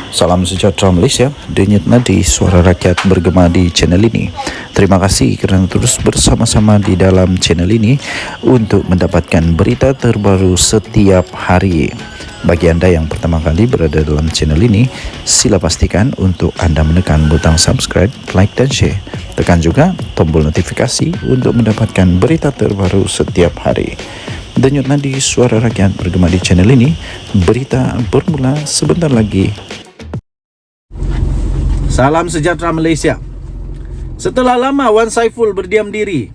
Salam sejahtera Malaysia, denyut nadi suara rakyat bergema di channel ini. Terima kasih kerana terus bersama-sama di dalam channel ini untuk mendapatkan berita terbaru setiap hari. Bagi anda yang pertama kali berada dalam channel ini, sila pastikan untuk anda menekan butang subscribe, like dan share. Tekan juga tombol notifikasi untuk mendapatkan berita terbaru setiap hari. Denyut nadi suara rakyat bergema di channel ini, berita bermula sebentar lagi. Salam sejahtera Malaysia. Setelah lama Wan Saiful berdiam diri.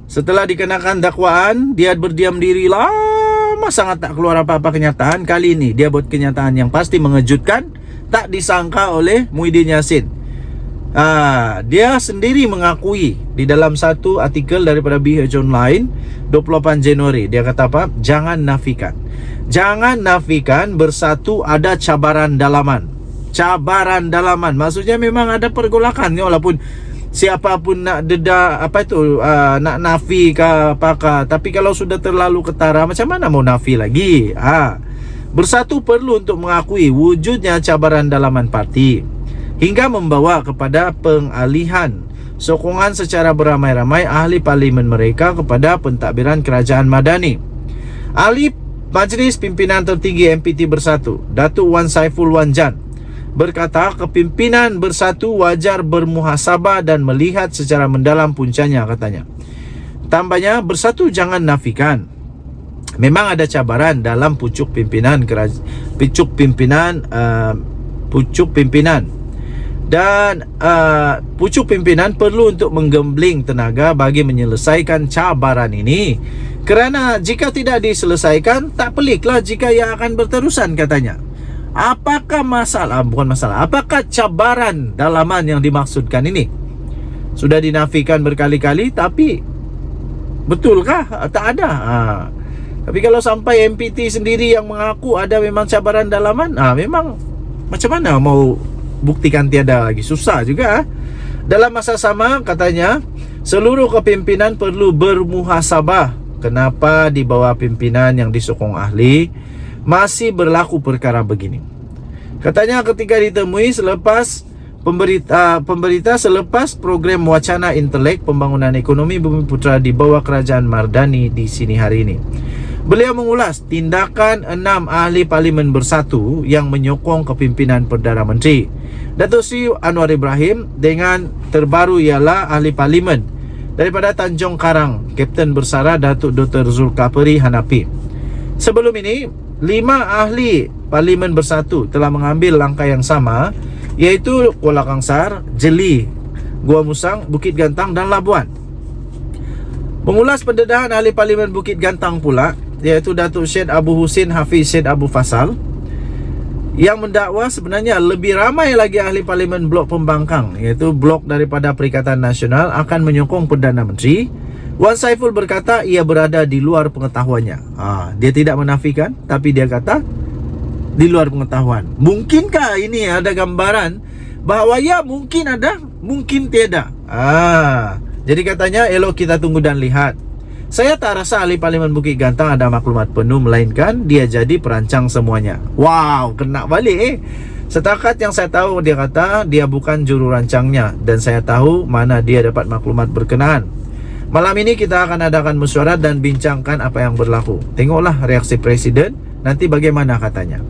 Setelah dikenakan dakwaan, dia berdiam diri lama sangat, tak keluar apa-apa kenyataan. Kali ini dia buat kenyataan yang pasti mengejutkan, tak disangka oleh Muhyiddin Yassin. Dia sendiri mengakui di dalam satu artikel daripada BH Online 28 Januari. Dia kata apa? Jangan nafikan bersatu ada cabaran dalaman. Cabaran dalaman maksudnya memang ada pergolakan, walaupun siapapun nak nak nafi ke apakah, tapi kalau sudah terlalu ketara, macam mana mau nafi lagi? Bersatu perlu untuk mengakui wujudnya cabaran dalaman parti hingga membawa kepada pengalihan sokongan secara beramai-ramai ahli parlimen mereka kepada pentadbiran kerajaan Madani. Ahli Majlis Pimpinan Tertinggi MPT Bersatu, Datuk Wan Saiful Wan Jan, berkata kepimpinan bersatu wajar bermuhasabah dan melihat secara mendalam puncanya, katanya. Tambahnya, bersatu jangan nafikan memang ada cabaran dalam pucuk pimpinan dan pucuk pimpinan perlu untuk menggembling tenaga bagi menyelesaikan cabaran ini, kerana jika tidak diselesaikan, tak peliklah jika ia akan berterusan, katanya. Apakah apakah cabaran dalaman yang dimaksudkan ini? Sudah dinafikan berkali-kali, tapi betulkah? Tak ada. Tapi kalau sampai MPT sendiri yang mengaku ada memang cabaran dalaman, memang macam mana mau buktikan tiada lagi? Susah juga. Dalam masa sama, katanya, seluruh kepimpinan perlu bermuhasabah. Kenapa di bawah pimpinan yang disokong ahli masih berlaku perkara begini? Katanya ketika ditemui selepas pemberita selepas program wacana intelek pembangunan ekonomi Bumiputera di bawah kerajaan Mardani di sini hari ini, beliau mengulas tindakan 6 ahli parlimen bersatu yang menyokong kepimpinan Perdana Menteri Datuk Seri Anwar Ibrahim, dengan terbaru ialah ahli parlimen daripada Tanjung Karang, Kapten Bersara Datuk Dr. Zulkafli Hanafi. Sebelum ini, 5 ahli parlimen bersatu telah mengambil langkah yang sama, iaitu Kuala Kangsar, Jeli, Gua Musang, Bukit Gantang dan Labuan. Mengulas pendedahan ahli parlimen Bukit Gantang pula, iaitu Datuk Syed Abu Husin Hafiz Syed Abu Fasal, yang mendakwa sebenarnya lebih ramai lagi ahli parlimen blok pembangkang, iaitu blok daripada Perikatan Nasional, akan menyokong Perdana Menteri. Wan Saiful berkata ia berada di luar pengetahuannya. Dia tidak menafikan, tapi dia kata di luar pengetahuan. Mungkinkah ini ada gambaran bahawa ya mungkin ada, mungkin tiada? Jadi katanya elok kita tunggu dan lihat. Saya tak rasa ahli parlimen Bukit Gantang ada maklumat penuh, melainkan dia jadi perancang semuanya. Wow, kena balik. Setakat yang saya tahu, dia kata dia bukan juru rancangnya, dan saya tahu mana dia dapat maklumat berkenaan. Malam ini kita akan adakan mesyuarat dan bincangkan apa yang berlaku. Tengoklah reaksi Presiden nanti bagaimana, katanya.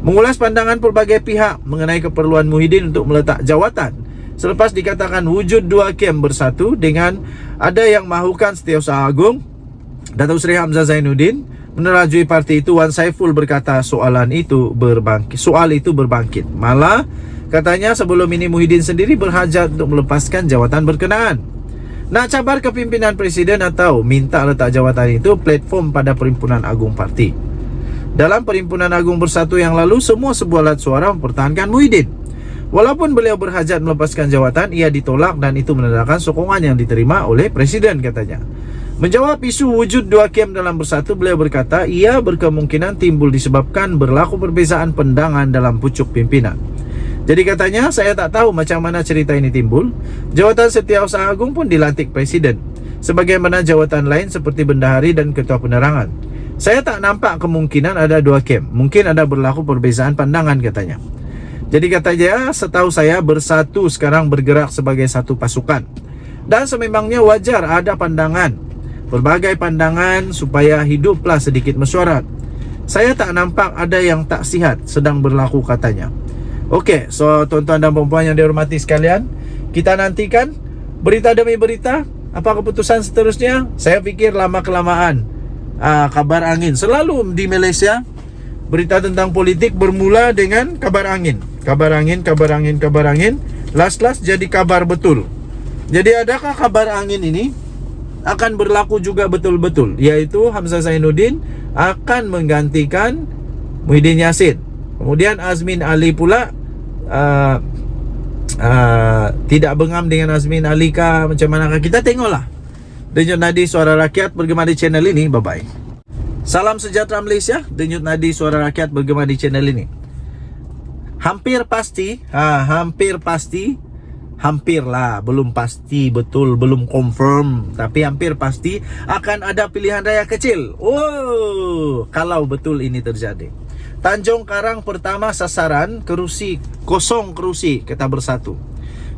Mengulas pandangan pelbagai pihak mengenai keperluan Muhyiddin untuk meletak jawatan selepas dikatakan wujud 2 kem bersatu dengan ada yang mahukan Setiausaha Agung Datuk Seri Hamzah Zainuddin menerajui parti itu, Wan Saiful berkata soal itu berbangkit. Malah katanya sebelum ini Muhyiddin sendiri berhajat untuk melepaskan jawatan berkenaan. Nak cabar kepimpinan Presiden atau minta letak jawatan itu platform pada Perhimpunan Agung Parti. Dalam Perhimpunan Agung Bersatu yang lalu, semua sebuah alat suara mempertahankan Muhyiddin. Walaupun beliau berhajat melepaskan jawatan, ia ditolak dan itu menandakan sokongan yang diterima oleh Presiden, katanya. Menjawab isu wujud 2 kem dalam bersatu, beliau berkata ia berkemungkinan timbul disebabkan berlaku perbezaan pandangan dalam pucuk pimpinan. Jadi katanya, saya tak tahu macam mana cerita ini timbul. Jawatan Setiausaha Agung pun dilantik Presiden, sebagaimana jawatan lain seperti Bendahari dan Ketua Penerangan. Saya tak nampak kemungkinan ada 2 kem. Mungkin ada berlaku perbezaan pandangan, katanya. Jadi kata dia, setahu saya Bersatu sekarang bergerak sebagai satu pasukan. Dan sememangnya wajar ada pandangan, berbagai pandangan supaya hiduplah sedikit mesyuarat. Saya tak nampak ada yang tak sihat sedang berlaku, katanya. Okey, so tuan-tuan dan puan-puan yang dihormati sekalian, kita nantikan berita demi berita. Apa keputusan seterusnya? Saya fikir lama-kelamaan kabar angin. Selalu di Malaysia, berita tentang politik bermula dengan kabar angin. Kabar angin, kabar angin, kabar angin. Last jadi kabar betul. Jadi adakah kabar angin ini akan berlaku juga betul-betul, yaitu Hamzah Zainuddin akan menggantikan Muhyiddin Yassin. Kemudian Azmin Ali pula tidak bengam dengan Azmin Ali kah, macam manakah? Kita tengoklah. Denyut Nadi Suara Rakyat bergema di channel ini. Bye-bye. Salam sejahtera Malaysia. Denyut Nadi Suara Rakyat bergema di channel ini. Hampir pasti, hampirlah, belum pasti betul, belum confirm, tapi hampir pasti akan ada pilihan raya kecil. Oh, kalau betul ini terjadi. Tanjung Karang pertama sasaran kerusi, kosong kerusi, kata Bersatu.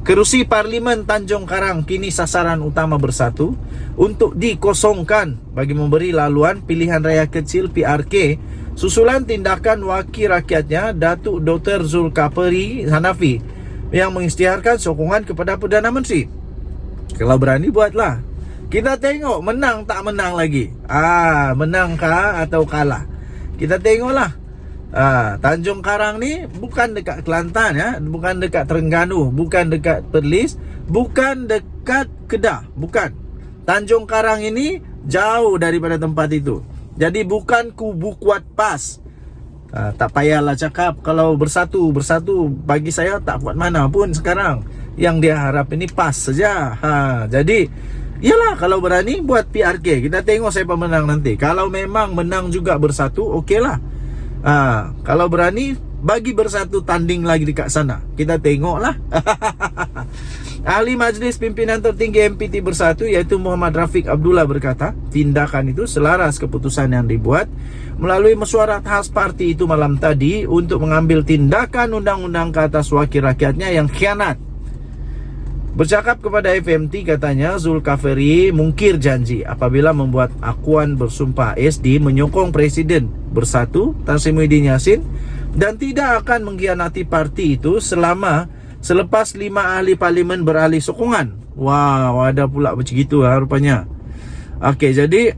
Kerusi Parlimen Tanjung Karang kini sasaran utama Bersatu untuk dikosongkan bagi memberi laluan pilihan raya kecil PRK susulan tindakan wakil rakyatnya Datuk Dr. Zulkifli Hanafi yang mengisytiharkan sokongan kepada Perdana Menteri. Kalau berani buatlah. Kita tengok menang tak menang lagi. Menangkah atau kalah? Kita tengoklah. Tanjung Karang ni bukan dekat Kelantan ya, bukan dekat Terengganu, bukan dekat Perlis, bukan dekat Kedah, bukan. Tanjung Karang ini jauh daripada tempat itu. Jadi bukan kubu kuat PAS. Tak payahlah cakap kalau Bersatu bagi saya tak kuat mana pun sekarang. Yang dia harap ini PAS saja. Jadi yalah, kalau berani buat PRK. Kita tengok siapa menang nanti. Kalau memang menang juga Bersatu, okeylah. Kalau berani bagi Bersatu tanding lagi dekat sana. Kita tengoklah. Ahli Majlis Pimpinan Tertinggi MPT Bersatu iaitu Muhammad Rafiq Abdullah berkata, tindakan itu selaras keputusan yang dibuat melalui mesyuarat khas parti itu malam tadi untuk mengambil tindakan undang-undang ke atas wakil rakyatnya yang khianat. Bercakap kepada FMT, katanya Zulkifli mungkir janji apabila membuat akuan bersumpah SD menyokong Presiden Bersatu Tan Sri Muhyiddin Yassin dan tidak akan mengkhianati parti itu selepas 5 ahli parlimen beralih sokongan. Wow, ada pula macam itu rupanya. Okey, jadi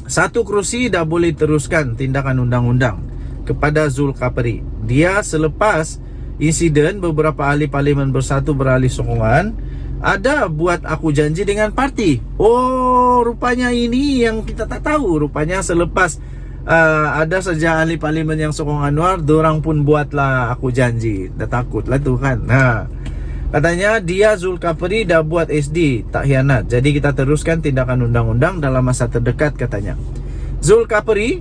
satu kerusi dah boleh teruskan tindakan undang-undang kepada Zulkifli. Dia selepas insiden beberapa ahli parlimen Bersatu beralih sokongan, ada buat aku janji dengan parti. Oh, rupanya ini yang kita tak tahu. Rupanya selepas ada saja ahli parlimen yang sokong Anwar, dorang pun buatlah aku janji. Dah takut lah tu kan. Katanya dia Zulkifli dah buat SD, tak khianat. Jadi kita teruskan tindakan undang-undang dalam masa terdekat, katanya. Zulkifli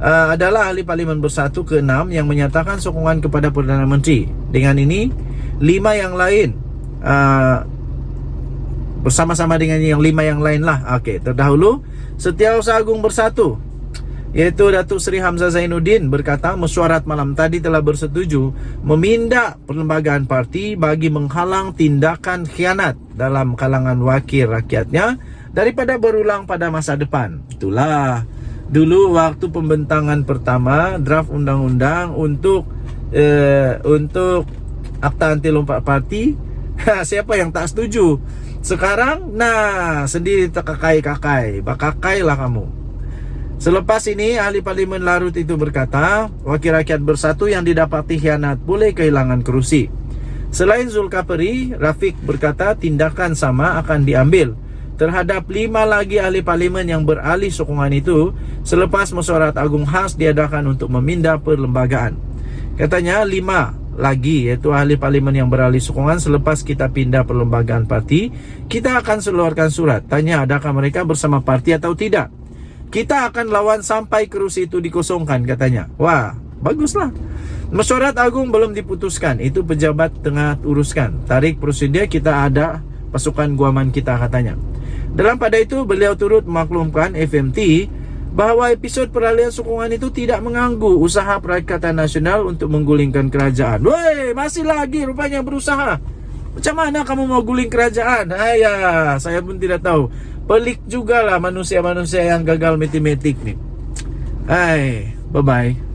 adalah ahli parlimen Bersatu ke-6 yang menyatakan sokongan kepada Perdana Menteri. Dengan ini 5 yang lain bersama-sama dengan yang 5 yang lain lah. Okey, terdahulu Setiausaha Agung Bersatu iaitu Datuk Seri Hamzah Zainuddin berkata mesyuarat malam tadi telah bersetuju meminda perlembagaan parti bagi menghalang tindakan khianat dalam kalangan wakil rakyatnya daripada berulang pada masa depan. Itulah dulu waktu pembentangan pertama draft undang-undang untuk akta anti lompat parti. Siapa yang tak setuju? Sekarang sendiri terkakai-kakai. Bakakailah kamu. Selepas ini ahli parlimen Larut itu berkata wakil rakyat Bersatu yang didapati khianat boleh kehilangan kerusi. Selain Zulkifli, Rafiq berkata tindakan sama akan diambil terhadap 5 lagi ahli parlimen yang beralih sokongan itu selepas mesyuarat agung khas diadakan untuk meminda perlembagaan. Katanya 5 lagi iaitu ahli parlimen yang beralih sokongan selepas kita pindah perlembagaan parti, kita akan seluarkan surat tanya adakah mereka bersama parti atau tidak. Kita akan lawan sampai kerusi itu dikosongkan, katanya. Wah, baguslah. Mesyuarat agung belum diputuskan, itu pejabat tengah uruskan. Tarik prosedur, kita ada pasukan guaman kita, katanya. Dalam pada itu beliau turut memaklumkan FMT bahwa episod peralihan sokongan itu tidak mengganggu usaha Perikatan Nasional untuk menggulingkan kerajaan. Woi, masih lagi rupanya berusaha. Macam mana kamu mau guling kerajaan? Ayah, saya pun tidak tahu. Pelik jugalah manusia-manusia yang gagal matematik nih. Bye-bye.